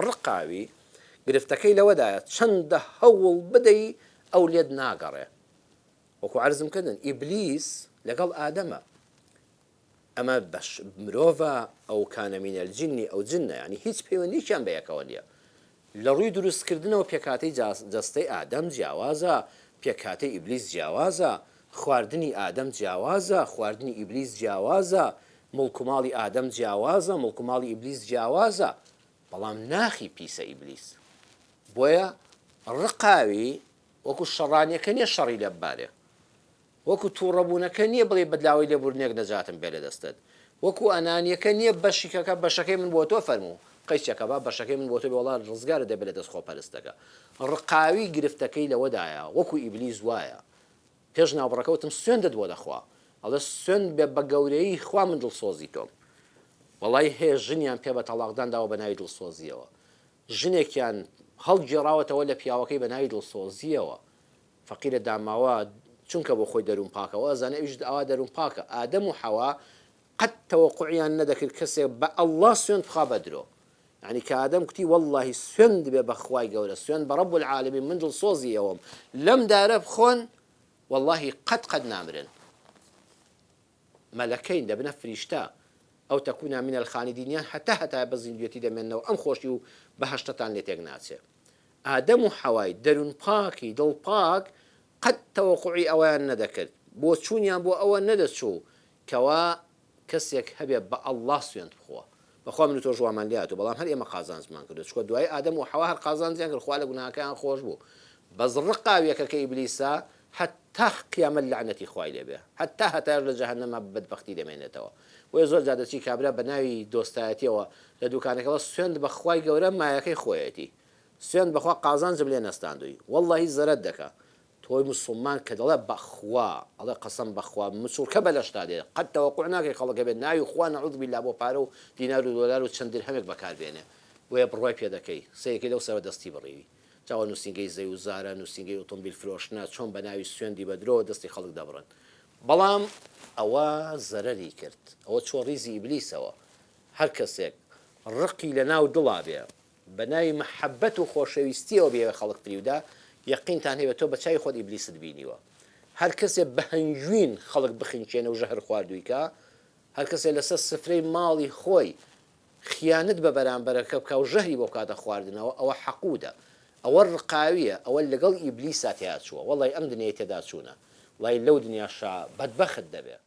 ڕقاوی گرفتەکەی لەوەدایە چەندە هەوڵ بدەی ئەو لێت ناگەڕێ. وەکو عەرزم کردن ئیبلیس لەگەڵ ئادەمە، ئەمە بەش مرۆڤە، ئەو کانە مینە الجینی ئەو جنە، ینی هیچ پەیوەندیشیان بە یەکەوە نییە. لە ڕووی دروستکردنەوە پێکاتەی جەستەی ئادەم جیاوازە، پێکاتەی ئیبلیس جیاوازە، خواردنی ئادەم جیاوازە، خواردنی ئیبلیس جیاوازە، مڵکوماڵی ئادەم جیاوازە، مڵکوماڵی ئیبلیس جیاوازە، بەڵام ناخی پیسە ئیبلیس. بۆیە ڕقاوی وەکو شەڕانیەکە نییە شەڕی لەبارێ، وەکو تووڕەبوونەکە نییە بڵێ بەدلاوی لێبوورنێک نەجاتم بێ لە دەستت، وەکو ئەنانیەکە نییە بەشیکەکە بەشەکەی من بۆ تۆ فەرموو قەیچەکە با بەشەکەی من بۆ تۆ بێ وەڵا ڕزگارە دەبێت لە دەست خۆپەرستەکە. ڕقاوی گرفتەکەی لەوەدایە وەکو ئیبلیس وایە. پێش ناوبڕەکەوتم سوێندت بۆ دەخوا، ئەڵێ سوێند بێ بە گەورەی خوا من دڵسۆزی تۆم. وەڵای هەیە ژنیان پێ بە تەڵاقدان داوە بە ناوی دڵسۆزیەوە، ژنێکیان هەڵگێڕاوەتەوە لە پیاوەکەی بە ناوی دڵسۆزیەوە، فەقیرە داماوە چونکە بۆ خۆی دەروون پاکەوە ئەزانە ئیش ئاوا دەروون پاکە. ئادەم و حەوا قەت تەوەقوعیان نەدەکرد کەسێک بە ئەڵڵا سوێند بخوا بە درۆ، یعنی کە ئادەم کوتی وەڵڵاهی سوێند بێ بە خوای گەورە، سوێند بە ڕەب العالەمین من دڵسۆزی ئەوەم لەم دارە بخۆن، وەڵڵاهی قەت نامرن. مەلەکەین دەبنە فریشتە، ئەو تەکوونە منە الخالدینیان هەتا بە زیندوێتی دەمێنەوە، ئەم خۆشی و بەهەشتتان لێ تێک ناچێت. ئادەم و حەوای دەروون پاکی دڵ پاک قەت تەوەقوعی ئەویان نەدەکرد، بۆ چوونیان بۆ ئەوە نەدەچوو کەوا کەسێک هەبێ بە ئەڵڵا سوێند بخۆوە. بەخوا من و تۆ ژوامان لاتوە، بەڵام هەر ئێمە قازانجمان کردو، چکە دوای ئادەم و حەوا هەر قازانجیان کرد، خوا لە گوناهەکەیان خۆش بوو. بەس ڕقاویەکە کە ئیبلیسە هەتا قیامەت لعنەتی خوای لێبێ، هەتا لە جەهەنەما بەدبەختی دەمێنێتەوە. وی زۆر جادەچی کابرا بە ناوی دۆستایەتیەوە لە دوکانەکەەوە سوێند بە خوای گەورە مایەکەی خۆیەتی، سوێند بەخوا قازانجم لێ نەستاندووی، وەڵڵاهی زەرەت دەکا. تۆی موسڵمان کە دەڵێ بەخوا ئەڵێ قەسەم بەخوا مسوورکە بەلەشتا دێ، قەت تەوەقوع ناکەی خەڵکە بێت ناوی خوا نەعوذ بالله بۆ پارە و دینار و دۆلار و چەند درهەمێک بەکاربێنێ، وێ بڕوای پێ دەکەی سەیەکەی لەو سەرە دەستی بڕێوی. چاوە نووسینگەی زەی و زارە، نووسینگەی ئۆتۆمبیل فرۆشتنە، چۆن بە ناوی سوێندی بە درۆ دەستی خەڵک دەبڕن. بەڵام ئەوە زەرەری کرد، ئەوە چۆڕیزی ئیبلیسەوە. هەر کەسێک ڕقی لە ناو دڵا بێ بە ناوی مەحەبەت و خۆشەویستیەوە بێ خەڵک پریودا، یەقینتان هەیە تۆ بە چای خۆت ئیبلیست بینیوە. هەر کەسێک بە هەنجوین خەڵک بخینچێنە و ژەهر خواردوویکە، هەر کەسێک لەسەر سفرەی ماڵی خۆی خیانەت بە بەرامبەرەکە بکە و ژەهری بۆ کاتە خواردنەوە، ئەوە حەقودە، ئەوە ڕقاویە، ئەوە لەگەڵ ئیبلیسا تیا چووە. وەڵی ئەم دنیای تێدا چوونە، وڵی لەو دنیاشا بەدبەخت دەبێت.